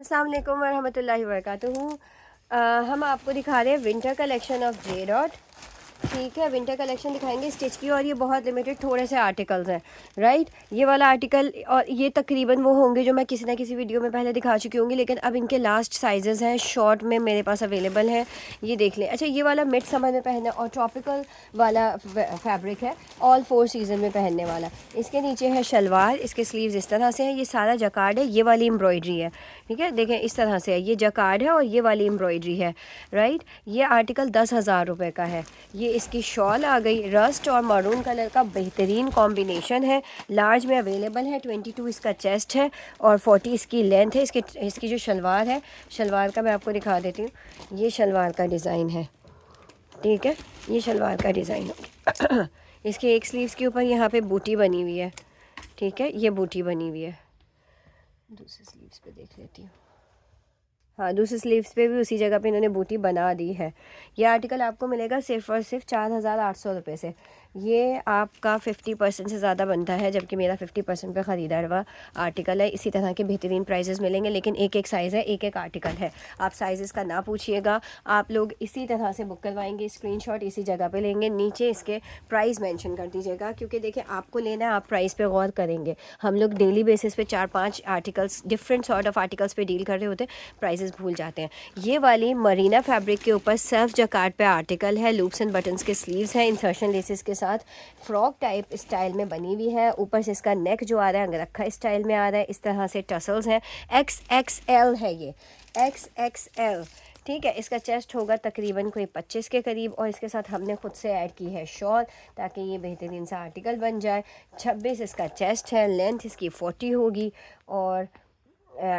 अस्सलाम वालेकुम वरहमतुल्लाहि वबरकातुहू। हम आपको दिखा रहे हैं winter collection of J dot. ठीक है, विंटर कलेक्शन दिखाएंगे स्टिच की, और ये बहुत लिमिटेड थोड़े से आर्टिकल्स हैं। राइट, ये वाला आर्टिकल और ये तकरीबन वो होंगे जो मैं किसी ना किसी वीडियो में पहले दिखा चुकी होंगी, लेकिन अब इनके लास्ट साइजेस हैं, शॉर्ट में मेरे पास अवेलेबल है। ये देख लें। अच्छा, ये वाला मिड समर में पहनना और ट्रॉपिकल वाला फैब्रिक है, ऑल 4 सीज़न में पहनने वाला। इसके नीचे है शलवार, इसके स्लीव्स इस तरह से है, ये सारा जकार्ड है, ये वाली एम्ब्रॉयडरी है। ठीक है, देखें इस तरह से है, ये जकार्ड है और ये वाली एम्ब्रॉयडरी है। राइट, ये आर्टिकल 10,000 रुपये का है। ये इसकी शॉल आ गई, रस्ट और मरून कलर का बेहतरीन कॉम्बिनेशन है, लार्ज में अवेलेबल है। 22 इसका चेस्ट है और 40 इसकी लेंथ है। इसकी जो शलवार है, शलवार का मैं आपको दिखा देती हूँ। ये शलवार का डिज़ाइन है। ठीक है, ये शलवार का डिज़ाइन है। इसके एक स्लीव्स के ऊपर यहाँ पे बूटी बनी हुई है। ठीक है, ये बूटी बनी हुई है। दूसरे स्लीव्स पे देख लेती हूँ। हाँ, दूसरी स्लीव्स पे भी उसी जगह पे इन्होंने बूटी बना दी है। ये आर्टिकल आपको मिलेगा सिर्फ और सिर्फ 4,800 रुपये से। ये आपका 50% से ज़्यादा बनता है, जबकि मेरा 50% पे ख़रीदा हुआ आर्टिकल है। इसी तरह के बेहतरीन प्राइजेस मिलेंगे, लेकिन एक एक साइज़ है, एक एक आर्टिकल है। आप साइज़ का ना पूछिएगा, आप लोग इसी तरह से बुक करवाएंगे, स्क्रीनशॉट इसी जगह पे लेंगे, नीचे इसके प्राइस मेंशन कर दीजिएगा, क्योंकि देखिए आपको लेना है, आप प्राइस पे गौर करेंगे। हम लोग डेली बेसिस पे 4-5 articles, different sort of articles पे डील कर रहे होते हैं, प्राइजेस भूल जाते हैं। ये वाली मरीना फैब्रिक के ऊपर सेल्फ जकार्ड पे आर्टिकल है, लूप्स एंड बटन्स के स्लीव्स हैं, इंसर्शन लेसेस के साथ, फ्रॉक टाइप स्टाइल में बनी हुई है। ऊपर से इसका नेक जो आ रहा है अंगरखा स्टाइल में आ रहा है, इस तरह से टसल्स हैं। XXL है ये, XXL। ठीक है, इसका चेस्ट होगा तकरीबन कोई 25 के करीब, और इसके साथ हमने खुद से ऐड की है शॉल, ताकि ये बेहतरीन सा आर्टिकल बन जाए। 26 इसका चेस्ट है, लेंथ इसकी 40 होगी, और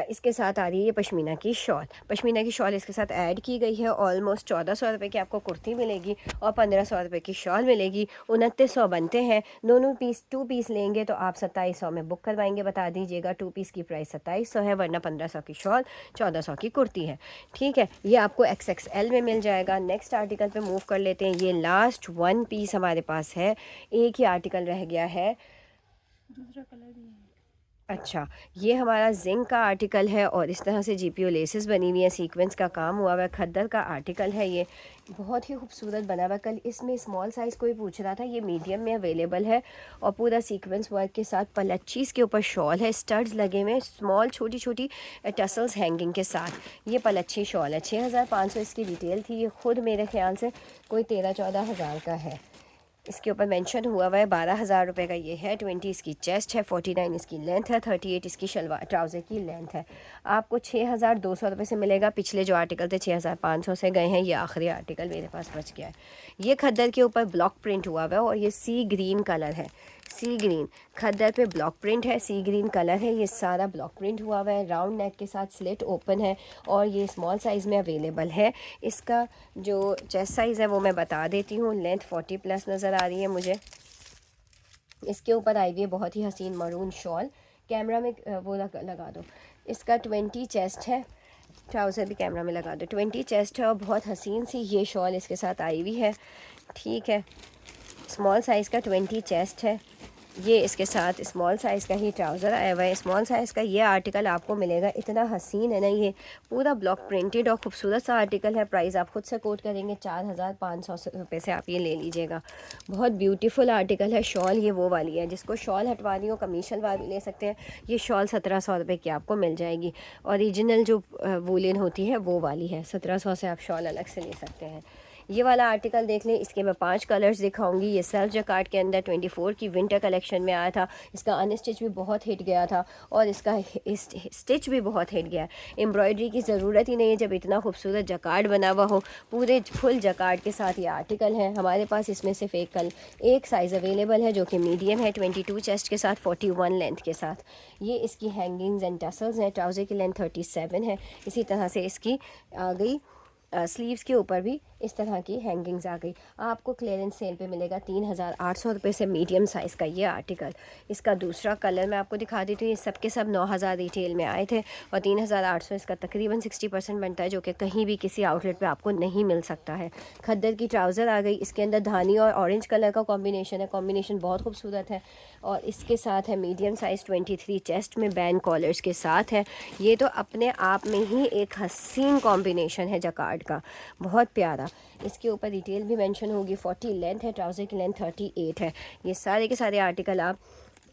इसके साथ आ रही है ये पश्मीना की शॉल। पश्मीना की शॉल इसके साथ ऐड की गई है। ऑलमोस्ट 1400 रुपये की आपको कुर्ती मिलेगी और 1500 रुपये की शॉल मिलेगी। 2900 बनते हैं। दोनों पीस 2 पीस लेंगे तो आप 2700 में बुक करवाएंगे। बता दीजिएगा 2 पीस की प्राइस 2700 है, वरना 1500 की शॉल, 1400 की कुर्ती है। ठीक है, ये आपको XXL में मिल जाएगा। नेक्स्ट आर्टिकल पे मूव कर लेते हैं। ये लास्ट 1 पीस हमारे पास है, एक ही आर्टिकल रह गया है। दूसरा कलर भी है। अच्छा, ये हमारा जिंक का आर्टिकल है और इस तरह से GPO लेसेस बनी हुई है, सीक्वेंस का काम हुआ हुआ है, खद्दर का आर्टिकल है। ये बहुत ही खूबसूरत बना हुआ है। कल इसमें स्मॉल साइज़ कोई पूछ रहा था, ये मीडियम में अवेलेबल है, और पूरा सीक्वेंस वर्क के साथ पलच्चीज़ के ऊपर शॉल है, स्टड्स लगे हुए हैं, स्मॉल छोटी छोटी टसल्स हैंगिंग के साथ। ये पलच्छी शॉल है। 6,500 इसकी डिटेल थी। ये खुद मेरे ख्याल से कोई 13-14 हज़ार का है। इसके ऊपर मेंशन हुआ है 12,000 रुपये का ये है। 20 इसकी चेस्ट है, 49 इसकी लेंथ है, 38 इसकी शलवार ट्राउज़र की लेंथ है। आपको 6,200 रुपये से मिलेगा। पिछले जो आर्टिकल थे 6,500 से गए हैं, ये आखिरी आर्टिकल मेरे पास बच गया है। ये खद्दर के ऊपर ब्लॉक प्रिंट हुआ हुआ है, और ये सी ग्रीन कलर है। सी ग्रीन खद्दर पे ब्लॉक प्रिंट है, सी ग्रीन कलर है, ये सारा ब्लॉक प्रिंट हुआ हुआ है। राउंड नेक के साथ स्लिट ओपन है, और ये स्मॉल साइज़ में अवेलेबल है। इसका जो चेस्ट साइज़ है वो मैं बता देती हूँ। लेंथ 40+ नज़र आ रही है मुझे। इसके ऊपर आई हुई है बहुत ही हसीन मरून शॉल। कैमरा में वो लगा दो। इसका 20 चेस्ट है, ट्राउज़र भी कैमरा में लगा दो। 20 चेस्ट है और बहुत हसीन सी ये शॉल इसके साथ आई हुई है। ठीक है, स्मॉल साइज़ का 20 चेस्ट है। ये इसके साथ स्मॉल साइज़ का ही ट्राउज़र आया हुआ है। स्मॉल साइज़ का ये आर्टिकल आपको मिलेगा। इतना हसीन है ना, ये पूरा ब्लॉक प्रिंटेड और ख़ूबसूरत सा आर्टिकल है। प्राइस आप खुद से कोट करेंगे, 4,500 रुपये से आप ये ले लीजिएगा। बहुत ब्यूटीफुल आर्टिकल है। शॉल ये वो वाली है, जिसको शॉल हटवानी हो कमीज शलवार भी ले सकते हैं। ये शॉल 1700 रुपये की आपको मिल जाएगी। ओरिजिनल जो वूलन होती है वो वाली है, 1700 से आप शॉल अलग से ले सकते हैं। ये वाला आर्टिकल देख लें। इसके मैं 5 कलर्स दिखाऊंगी। ये सेल्फ जकार्ड के अंदर 24 की विंटर कलेक्शन में आया था। इसका अनस्टिच भी बहुत हिट गया था, और इसका स्टिच भी बहुत हिट गया। एम्ब्रॉयडरी की ज़रूरत ही नहीं है जब इतना खूबसूरत जकार्ड बना हुआ हो। पूरे फुल जकार्ड के साथ ये आर्टिकल है हमारे पास। इसमें सिर्फ एक साइज़ अवेलेबल है, जो कि मीडियम है। 22 चेस्ट के साथ, 41 लेंथ के साथ। ये इसकी हैंगिंग्स एंड टसल्स हैं। ट्राउज़र की लेंथ 37 है। इसी तरह से इसकी आ गई स्लीव्स के ऊपर भी इस तरह की हैंगिंग्स आ गई। आपको क्लियरेंस सेल पे मिलेगा 3800 रुपये से मीडियम साइज़ का ये आर्टिकल। इसका दूसरा कलर मैं आपको दिखा देती हूँ। ये सब के सब 9000 रिटेल में आए थे और 3800 इसका तकरीबन 60% बनता है, जो कि कहीं भी किसी आउटलेट पे आपको नहीं मिल सकता है। खद्दर की ट्राउज़र आ गई। इसके अंदर धानी और ऑरेंज कलर का कॉम्बिनेशन है। कॉम्बिनेशन बहुत खूबसूरत है और इसके साथ है मीडियम साइज़ 23 चेस्ट में बैंड कॉलर्स के साथ है। ये तो अपने आप में ही एक हसीन कॉम्बिनेशन है जकार्ड का, बहुत प्यारा। इसके ऊपर डिटेल भी मेंशन होगी। 40 लेंथ है, ट्राउज़र की लेंथ 38 है। ये सारे के सारे आर्टिकल आप,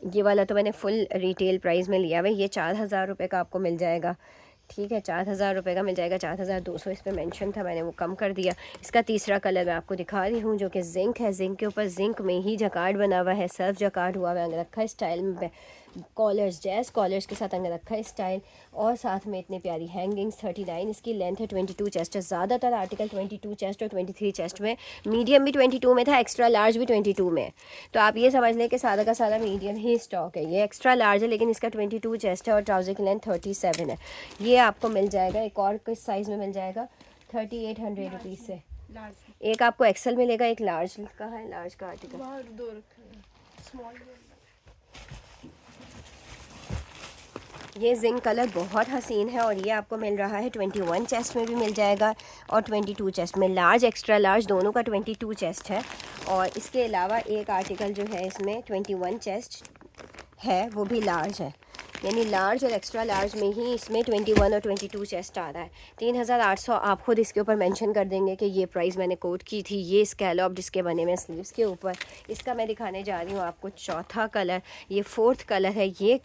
ये वाला तो मैंने फुल रिटेल प्राइस में लिया हुआ है। ये 4000 रुपये का आपको मिल जाएगा। ठीक है, 4000 रुपये का मिल जाएगा। 4200 इस पर मेंशन था, मैंने वो कम कर दिया। इसका तीसरा कलर मैं आपको दिखा रही हूँ, जो कि जिंक है। जिंक के ऊपर जिंक में ही जकार्ड बना हुआ है, सर्फ जकार्ड हुआ है अंगरखा स्टाइल में, कॉलर्स जैस कॉलर्स के साथ अंगरखा स्टाइल, और साथ में इतनी प्यारी हैंगिंग्स। 39 इसकी लेंथ है, 22 चेस्ट है। ज़्यादातर आर्टिकल 22 चेस्ट और 23 चेस्ट में, मीडियम भी 22 में था, एक्स्ट्रा लार्ज भी 22 में। तो आप ये समझ लें कि सारा का सारा मीडियम ही स्टॉक है। ये एक्स्ट्रा लार्ज है लेकिन इसका 22 चेस्ट है और ट्राउज़र की लेंथ 37 है। ये आपको मिल जाएगा, एक और किस साइज़ में मिल जाएगा, 3800 रुपीज़ से। एक आपको एक्सेल मिलेगा, एक लार्ज का है, लार्ज का आर्टिकल। ये जिंक कलर बहुत हसीन है और ये आपको मिल रहा है 21 चेस्ट में भी मिल जाएगा और 22 चेस्ट में। लार्ज एक्स्ट्रा लार्ज दोनों का 22 चेस्ट है। और इसके अलावा एक आर्टिकल जो है इसमें 21 चेस्ट है, वो भी लार्ज है, यानी लार्ज और एक्स्ट्रा लार्ज में ही इसमें 21 और 22 चेस्ट आ रहा है। 3800 आप खुद इसके ऊपर मेंशन कर देंगे कि ये प्राइस मैंने कोट की थी। ये स्कैलॉप जिसके बने में स्लीव्स के ऊपर, इसका मैं दिखाने जा रही हूँ आपको चौथा कलर। ये फोर्थ कलर है। ये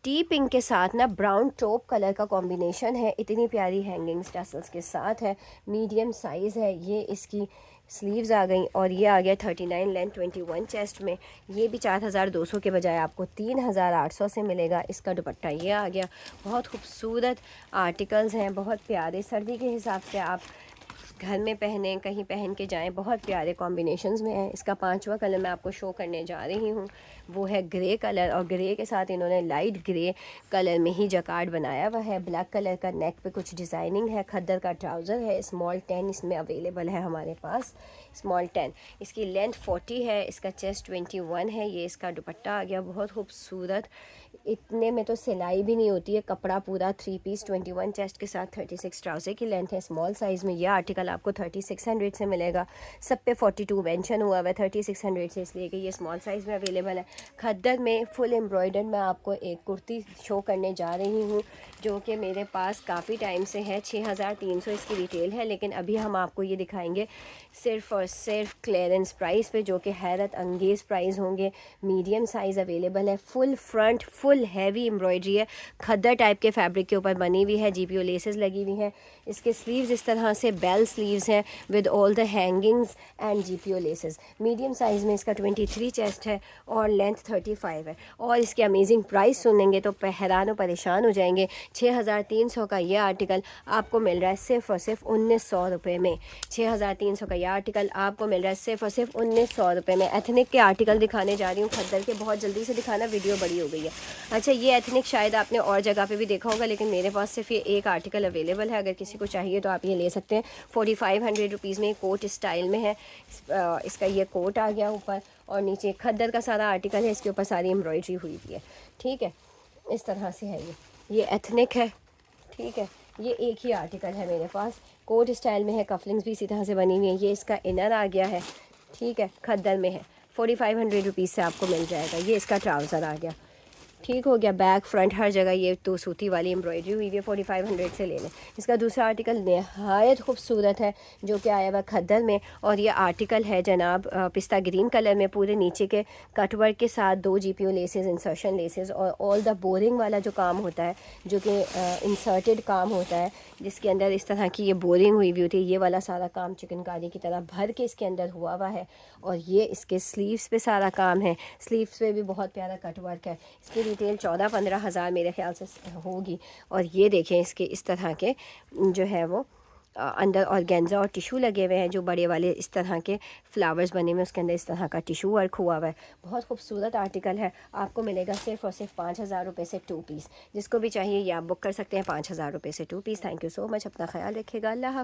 टी पिंक के साथ ना ब्राउन टॉप कलर का कॉम्बिनेशन है। इतनी प्यारी हैंगिंग्स टसल्स के साथ है, मीडियम साइज़ है। ये इसकी स्लीव्स आ गई और ये आ गया 39 लेंथ 21 चेस्ट में। ये भी 4200 के बजाय आपको 3800 से मिलेगा। इसका दुपट्टा ये आ गया। बहुत खूबसूरत आर्टिकल्स हैं, बहुत प्यारे, सर्दी के हिसाब से आप घर में पहने, कहीं पहन के जाएं, बहुत प्यारे कॉम्बिनेशंस में है। इसका पांचवा कलर मैं आपको शो करने जा रही हूँ, वो है ग्रे कलर, और ग्रे के साथ इन्होंने लाइट ग्रे कलर में ही जकार्ड बनाया हुआ है। ब्लैक कलर का नेक पे कुछ डिज़ाइनिंग है। खद्दर का ट्राउज़र है, स्मॉल 10 इसमें अवेलेबल है हमारे पास, स्मॉल 10। इसकी लेंथ 40 है, इसका चेस्ट 21 है। ये इसका दुपट्टा आ गया, बहुत खूबसूरत। इतने में तो सिलाई भी नहीं होती है, कपड़ा पूरा 3 पीस 21 चेस्ट के साथ 36 ट्राउज़र की लेंथ है। स्मॉल साइज़ में यह आर्टिकल आपको 3600 से मिलेगा। सब पे 42 मेंशन हुआ हुआ है 3600 से, इसलिए कि ये स्मॉल साइज़ में अवेलेबल है। खद्दर में फुल एम्ब्रॉयडर में आपको एक कुर्ती शो करने जा रही हूँ, जो कि मेरे पास काफ़ी टाइम से है। 6300 इसकी रिटेल है, लेकिन अभी हम आपको ये दिखाएंगे सिर्फ़ और सिर्फ क्लियरेंस प्राइस पे, जो कि हैरत अंगेज़ प्राइस होंगे। मीडियम साइज़ अवेलेबल है। Full front full heavy embroidery है, खद्दर टाइप के फैब्रिक के ऊपर बनी हुई है। GPO लेसेस लगी हुई हैं। इसके स्लीव्स इस तरह से बेल स्लीव्स हैं with all the hangings and GPO laces. Medium size में इसका 23 चेस्ट है और लेंथ 35 है। और इसके अमेजिंग प्राइस सुनेंगे तो हैरान और परेशान हो जाएंगे। 6300 का ये आर्टिकल आपको मिल रहा है सिर्फ और सिर्फ 1900 रुपये में। 6300 का ये आर्टिकल आपको मिल रहा है सिर्फ और सिर्फ 1900 रुपये में। एथनिक के आर्टिकल दिखाने जा रही हूँ खद्दर के, बहुत जल्दी से दिखाना, वीडियो बड़ी हो गई है। अच्छा, ये एथनिक शायद आपने और जगह पे भी देखा होगा, लेकिन मेरे पास सिर्फ ये एक आर्टिकल अवेलेबल है। अगर किसी को चाहिए तो आप ये ले सकते हैं। 4500 रुपीज़ में कोट स्टाइल में है। इसका ये कोट आ गया ऊपर और नीचे खद्दर का सारा आर्टिकल है। इसके ऊपर सारी एम्ब्रॉयडरी हुई हुई है। ठीक है, इस तरह से है ये एथनिक है। ठीक है, ये एक ही आर्टिकल है मेरे पास, कोट स्टाइल में है। कफलिंग्स भी इसी तरह से बनी हुई है। ये इसका इनर आ गया है। ठीक है, खद्दर में है। 4500 रुपीज़ से आपको मिल जाएगा। ये इसका ट्राउज़र आ गया। ठीक हो गया, बैक फ्रंट हर जगह ये तो सूती वाली एम्ब्रॉयडरी हुई है। 4500 से ले लें। इसका दूसरा आर्टिकल नहायत खूबसूरत है, जो कि आया हुआ खद्दर में, और ये आर्टिकल है जनाब पिस्ता ग्रीन कलर में, पूरे नीचे के कटवर्क के साथ 2 GPO लेसेस, इंसर्शन लेसेस, और ऑल द बोरिंग वाला जो काम होता है, जो कि इंसर्टेड काम होता है, जिसके अंदर इस तरह की ये बोरिंग हुई हुई होती है। ये वाला सारा काम चिकनकारी की तरह भर के इसके अंदर हुआ हुआ है। और ये इसके स्लीव्स पे सारा काम है। स्लीव्स पे भी बहुत प्यारा कटवर्क है। इसकी रिटेल 14-15 हज़ार मेरे ख्याल से होगी। और ये देखें, इसके इस तरह के जो है वो अंदर ऑर्गेन्जा और टिशू लगे हुए हैं, जो बड़े वाले इस तरह के फ्लावर्स बने हुए हैं, उसके अंदर इस तरह का टिशू वर्क हुआ हुआ है। बहुत खूबसूरत आर्टिकल है। आपको मिलेगा सिर्फ और सिर्फ 5000 रुपये से 2 पीस। जिसको भी चाहिए ये आप बुक कर सकते हैं 5000 रुपये से 2 पीस। थैंक यू सो मच, अपना ख्याल रखिएगा। अल्लाह हाफ़िज़।